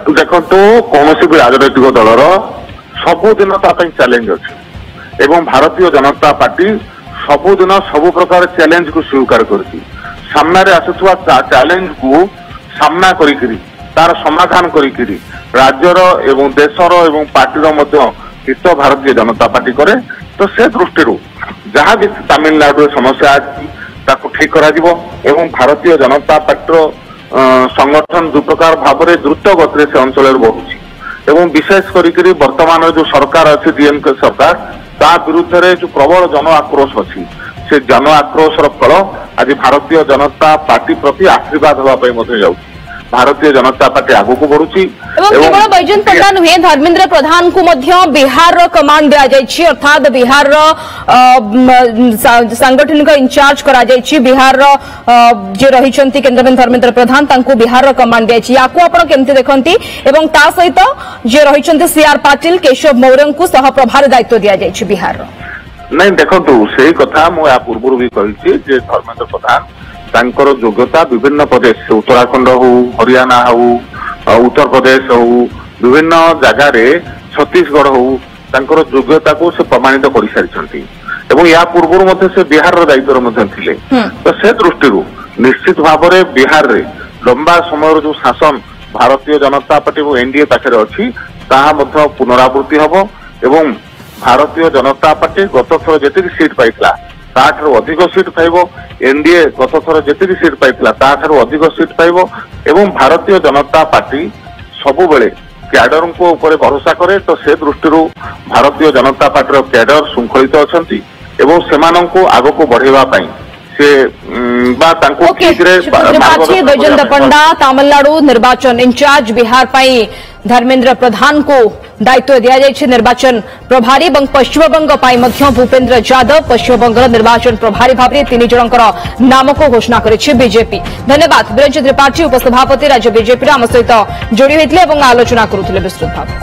देखो कौन भी राजनैतिक दलर सबुदिन चैलेंज अच्छे एवं भारतीय जनता पार्टी सबुदिन सब प्रकार चैलेंज को स्वीकार करती सामने आसुवा चैलेंज को सामना करी तार समाधान करी राज्यर एवं देशर एवं पार्टीर हित भारतीय जनता पार्टी करे। तो से दृष्टि जहाँ भी तमिलनाडु समस्या आज ठीक करा भारतीय जनता पार्टी संगठन दु प्रकार भाव में द्रुत गति से अंचल बढ़ुची एवं विशेष करी वर्तमान जो सरकार अच्छी डीएमके सरकार ता विरुद्ध रे जो प्रबल जन आक्रोश अच्छी से जन आक्रोशर फल आज भारतीय जनता पार्टी प्रति आशीर्वाद होगापी जाऊँ भारतीय जनता पार्टी आगु को बढ़ुची केवल बैजयंत पंडा नुहे धर्मेंद्र प्रधान को बिहार कमांड दिया अर्थात बिहार सांगठनिक इंचार्ज करा बिहार जे रही केन्द्रमंत्री धर्मेंद्र प्रधान तांको बिहार कमांड दिया केमती देखती एवं ता सहित जे रही सीआर पाटिल केशव मौर्य को सह प्रभार दायित्व दिया बिहार नहीं देखो से कथा मुझे पूर्व भी कही धर्मेंद्र प्रधान तांकर योग्यता विभिन्न प्रदेश उत्तराखंड हो हरियाणा हो उत्तर प्रदेश हो विभिन्न जगार छत्तीसगढ़ हो तांकर योग्यता को से प्रमाणित कर सारी या पूर्व से बिहार दायित्व थे। तो से दृष्टि निश्चित भाव में बिहार रे लंबा समय जो शासन भारतीय जनता पार्टी और एनडीए पाखे अच्छी पुनरावृत्ति हम एवं भारतीय जनता पार्टी गत थर जी सीट पाई ताठू अधिक सीट पाइब एनडीए गत थर जी सीट पाई ताठू अधिक सीट पाइब एवं भारतीय जनता पार्टी सबु बेले कैडर को ऊपर भरोसा करे। तो से दृष्टि भारतीय जनता पार्टी कैडर श्रृंखलित अच्छी एवं सेमानन को आग को बढ़ेवा पाई से बैजयंत पंडा तमिलनाडु निर्वाचन इंचार्ज बिहार पाई धर्मेंद्र प्रधान को दायित्व दिया जायछि निर्वाचन प्रभारी और पश्चिमबंग पाई भूपेन्द्र यादव पश्चिमबंग निर्वाचन प्रभारी भाव में 3 जनकर नाम को घोषणा करिछि बीजेपी। धन्यवाद वीरेन्द्र त्रिपाठी उपसभापति राज्य बीजेपी आम सहित जोड़ी होते आलोचना करुले विस्तृत भाव।